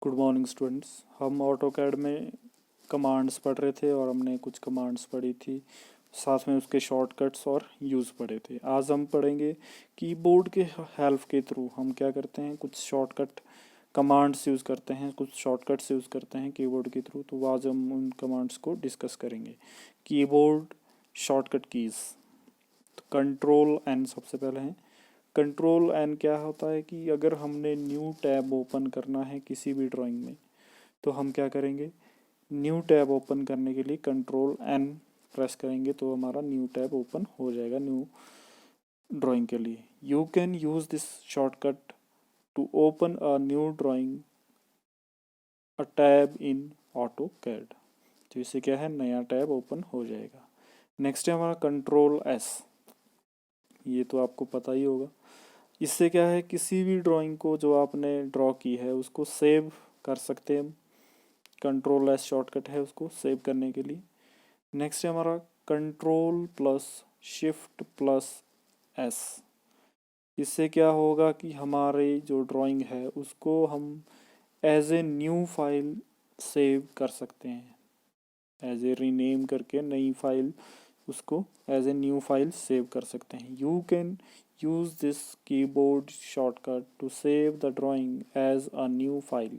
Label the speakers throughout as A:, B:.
A: Good morning students. हम AutoCAD में commands पढ़ रहे थे और हमने कुछ कमांड्स पढ़ी थी, साथ में उसके शॉर्टकट्स और यूज़ पढ़े थे। आज हम पढ़ेंगे कीबोर्ड के हेल्प के थ्रू हम क्या करते हैं, कुछ शॉर्टकट कमांड्स यूज़ करते हैं, कुछ शॉर्टकट्स यूज़ करते हैं कीबोर्ड के थ्रू। तो आज हम उन कमांड्स को डिस्कस करेंगे। कीबोर्ड शॉर्टकट कीज़, तो कंट्रोल एन सबसे पहले है। कंट्रोल एन क्या होता है कि अगर हमने न्यू टैब ओपन करना है किसी भी ड्राइंग में, तो हम क्या करेंगे, न्यू टैब ओपन करने के लिए कंट्रोल एन प्रेस करेंगे तो हमारा न्यू टैब ओपन हो जाएगा न्यू ड्राइंग के लिए। You can use this shortcut to open a new drawing a tab in AutoCAD. तो इससे क्या है, नया टैब ओपन हो जाएगा। नेक्स्ट है हमारा कंट्रोल एस, ये तो आपको पता ही होगा। इससे क्या है, किसी भी ड्राइंग को जो आपने ड्रॉ की है उसको सेव कर सकते हैं हम। कंट्रोल एस शॉर्टकट है उसको सेव करने के लिए। नेक्स्ट है हमारा control plus shift plus S. इससे क्या होगा कि हमारी जो ड्राइंग है उसको हम as a new file save कर सकते हैं, एज ए रीनेम करके नई फाइल उसको as a new file save कर सकते हैं। You can use this keyboard shortcut to save the drawing as a new file.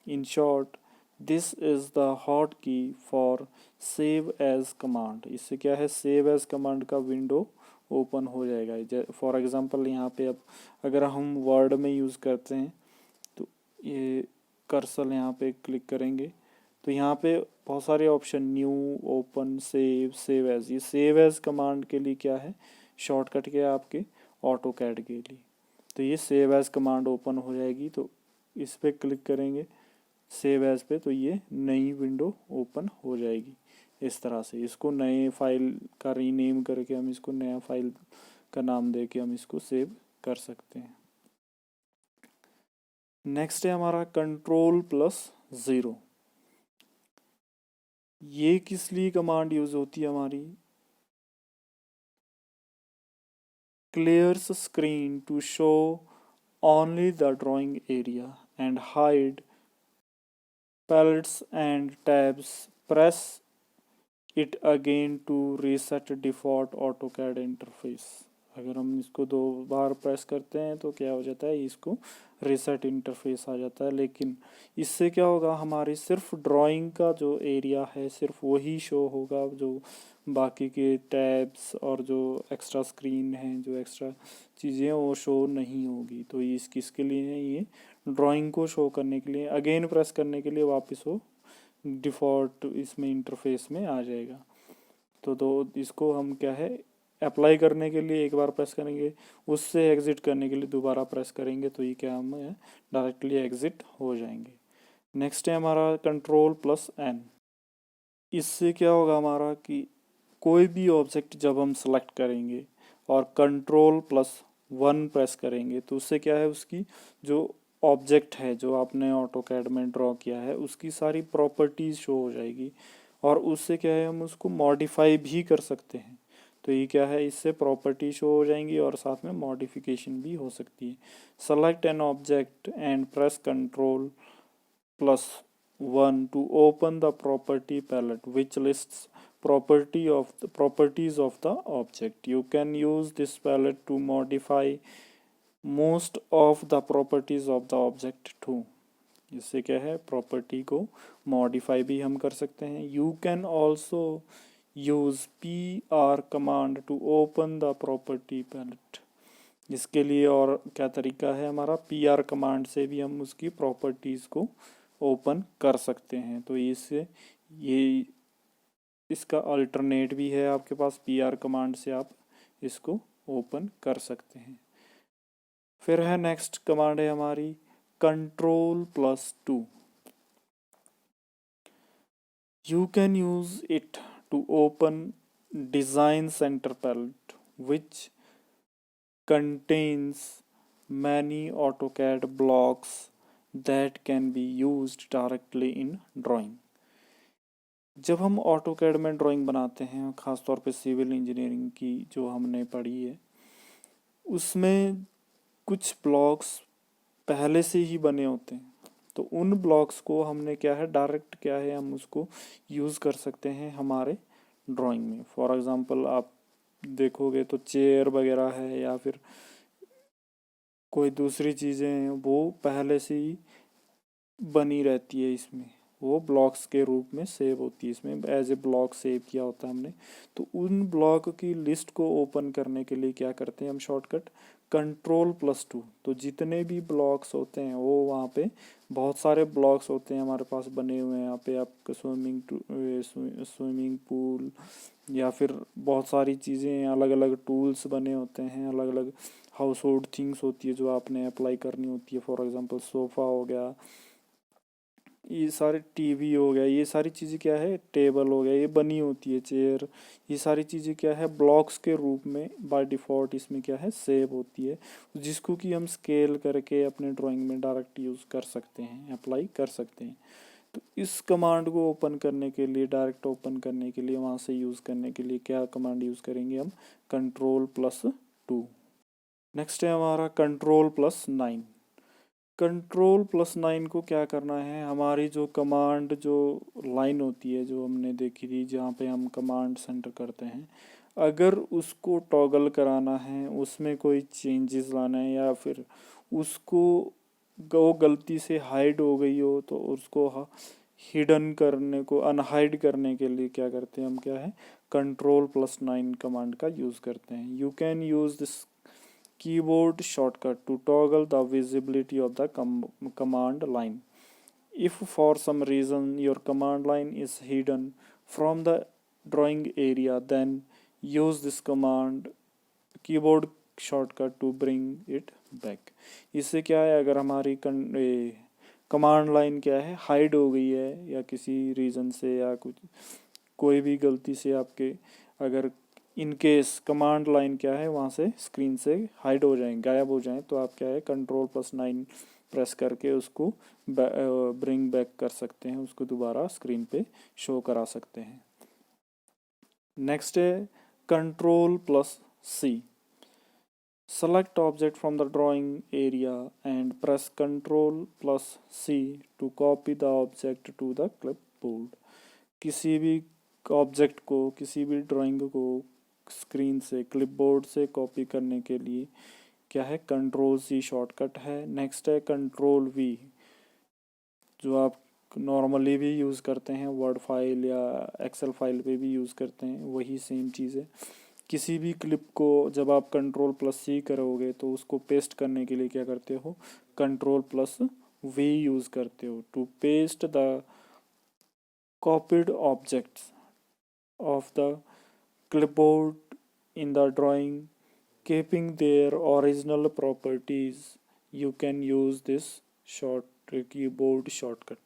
A: In short, this is the hotkey for save as command. इससे क्या है, save as command का window open हो जाएगा। For example यहाँ पे अब अगर हम वर्ड में यूज़ करते हैं तो ये कर्सर यहाँ पे क्लिक करेंगे तो यहाँ पे बहुत सारे option, new, open, save, save as. ये सेव एज कमांड के लिए क्या है, शॉर्टकट के आपके ऑटोकैड के लिए। तो ये सेव एज कमांड ओपन हो जाएगी, तो इस पर क्लिक करेंगे सेव एज पे तो ये नई विंडो ओपन हो जाएगी। इस तरह से इसको नए फाइल का रीनेम करके हम इसको नया फाइल का नाम दे के हम इसको सेव कर सकते हैं। नेक्स्ट है हमारा कंट्रोल प्लस ज़ीरो। ये किस लिए कमांड यूज होती है हमारी, clears screen to show only the drawing area and hide palettes and tabs. Press it again to reset default AutoCAD interface. अगर हम इसको दो बार प्रेस करते हैं तो क्या हो जाता है, इसको रीसेट इंटरफेस आ जाता है। लेकिन इससे क्या होगा, हमारी सिर्फ ड्राइंग का जो एरिया है सिर्फ वही शो होगा, जो बाकी के टैब्स और जो एक्स्ट्रा स्क्रीन है, जो एक्स्ट्रा चीज़ें वो शो नहीं होगी। तो ये किसके लिए है, ये ड्राइंग को शो करने के लिए। अगेन प्रेस करने के लिए वापस वो डिफ़ॉल्ट इसमें इंटरफेस में आ जाएगा। तो इसको हम क्या है, अप्लाई करने के लिए एक बार प्रेस करेंगे, उससे एग्ज़िट करने के लिए दोबारा प्रेस करेंगे तो ये क्या हम डायरेक्टली एग्ज़िट हो जाएंगे। नेक्स्ट है हमारा कंट्रोल प्लस एन। इससे क्या होगा हमारा कि कोई भी ऑब्जेक्ट जब हम सेलेक्ट करेंगे और कंट्रोल प्लस वन प्रेस करेंगे तो उससे क्या है, उसकी जो ऑब्जेक्ट है जो आपने ऑटोकैड में ड्रॉ किया है उसकी सारी प्रॉपर्टीज़ शो हो जाएगी और उससे क्या है, हम उसको मॉडिफाई भी कर सकते हैं। तो ये क्या है, इससे प्रॉपर्टी शो हो जाएंगी और साथ में मॉडिफिकेशन भी हो सकती है। Select an object and press control plus 1 to open the property palette which lists properties of the object. You can use this palette to modify most of the properties of the object too. इससे क्या है, property को modify भी हम कर सकते हैं। You can also use PR command to open the property palette. इसके लिए और क्या तरीका है, हमारा PR कमांड से भी हम उसकी प्रॉपर्टीज़ को ओपन कर सकते हैं। तो इससे ये इसका अल्टरनेट भी है आपके पास, PR कमांड से आप इसको ओपन कर सकते हैं। फिर है नेक्स्ट कमांड है हमारी control plus 2। You can use it to open design centre palette which contains many AutoCAD blocks that can be used directly in drawing. जब हम AutoCAD में ड्राइंग बनाते हैं, ख़ासतौर पे सिविल इंजीनियरिंग की जो हमने पढ़ी है, उसमें कुछ ब्लॉक्स पहले से ही बने होते हैं। तो उन ब्लॉक्स को हमने क्या है डायरेक्ट क्या है हम उसको यूज़ कर सकते हैं हमारे ड्राइंग में। फॉर एग्जांपल आप देखोगे तो चेयर वगैरह है या फिर कोई दूसरी चीज़ें हैं वो पहले से ही बनी रहती है इसमें, वो ब्लॉक्स के रूप में सेव होती है इसमें, एज ए ब्लॉक सेव किया होता है हमने। तो उन ब्लॉक की लिस्ट को ओपन करने के लिए क्या करते हैं हम शॉर्टकट Ctrl+2। तो जितने भी ब्लॉक्स होते हैं वो वहाँ पे बहुत सारे ब्लॉक्स होते हैं हमारे पास बने हुए हैं। यहाँ पे आपका स्विमिंग पूल या फिर बहुत सारी चीज़ें अलग अलग टूल्स बने होते हैं, अलग अलग हाउस होल्ड थिंग्स होती है जो आपने अप्लाई करनी होती है। फॉर एग्जांपल सोफ़ा हो गया, ये सारे टीवी हो गया, ये सारी चीज़ें क्या है टेबल हो गया, ये बनी होती है चेयर, ये सारी चीज़ें क्या है ब्लॉक्स के रूप में बाय डिफ़ॉल्ट इसमें क्या है सेव होती है, जिसको कि हम स्केल करके अपने ड्राइंग में डायरेक्ट यूज़ कर सकते हैं, अप्लाई कर सकते हैं। तो इस कमांड को ओपन करने के लिए, डायरेक्ट ओपन करने के लिए, वहाँ से यूज़ करने के लिए क्या कमांड यूज़ करेंगे हम Ctrl+2। नेक्स्ट है हमारा Ctrl+9। Ctrl+9 को क्या करना है, हमारी जो कमांड जो लाइन होती है जो हमने देखी थी जहाँ पे हम कमांड सेंटर करते हैं, अगर उसको टॉगल कराना है, उसमें कोई चेंजेस लाना है या फिर उसको वो गलती से हाइड हो गई हो तो उसको हिडन करने को, अनहाइड करने के लिए क्या करते हैं हम, क्या है Ctrl+9 कमांड का यूज़ करते हैं। You can use this keyboard shortcut to toggle the visibility of the command line. If for some reason your command line is hidden from the drawing area, then use this command keyboard shortcut to bring it back. इससे क्या है, अगर हमारी command line क्या है hide हो गई है या किसी रीज़न से या कुछ कोई भी गलती से आपके अगर इन केस कमांड लाइन क्या है वहाँ से स्क्रीन से हाइड हो जाए, गायब हो जाए, तो आप क्या है Ctrl+9 प्रेस करके उसको ब्रिंग बैक कर सकते हैं, उसको दोबारा स्क्रीन पे शो करा सकते हैं। नेक्स्ट है Ctrl+C। Select object from the drawing area and press Ctrl+C to copy the object to the clipboard। किसी भी ऑब्जेक्ट को, किसी भी ड्राइंग को स्क्रीन से, क्लिपबोर्ड से कॉपी करने के लिए क्या है Ctrl+C शॉर्टकट है। नेक्स्ट है Ctrl+V, जो आप नॉर्मली भी यूज़ करते हैं वर्ड फाइल या एक्सेल फाइल पे भी यूज़ करते हैं, वही सेम चीज़ है। किसी भी क्लिप को जब आप Ctrl+C करोगे तो उसको पेस्ट करने के लिए क्या करते हो, Ctrl+V यूज़ करते हो to paste the copied objects of the clipboard in the drawing, keeping their original properties. You can use this keyboard shortcut।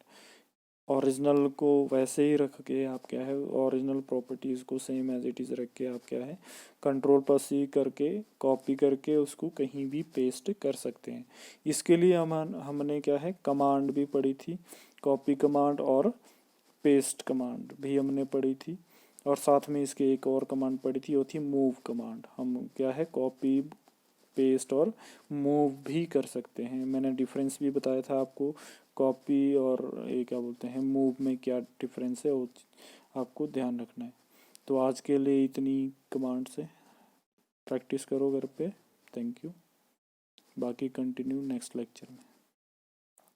A: Original को वैसे ही रख के आप क्या है ओरिजिनल प्रॉपर्टीज़ को सेम एज इट इज़ रख के आप क्या है Ctrl+C करके कॉपी करके उसको कहीं भी पेस्ट कर सकते हैं। इसके लिए हमने क्या है कमांड भी पढ़ी थी, कॉपी कमांड और पेस्ट कमांड भी हमने पढ़ी थी, और साथ में इसके एक और कमांड पढ़ी थी, वो थी मूव कमांड। हम क्या है कॉपी पेस्ट और मूव भी कर सकते हैं। मैंने डिफरेंस भी बताया था आपको, कॉपी और ये क्या बोलते हैं मूव में क्या डिफरेंस है वो आपको ध्यान रखना है। तो आज के लिए इतनी कमांड से प्रैक्टिस करो घर पे। थैंक यू, बाकी कंटिन्यू नेक्स्ट लेक्चर में।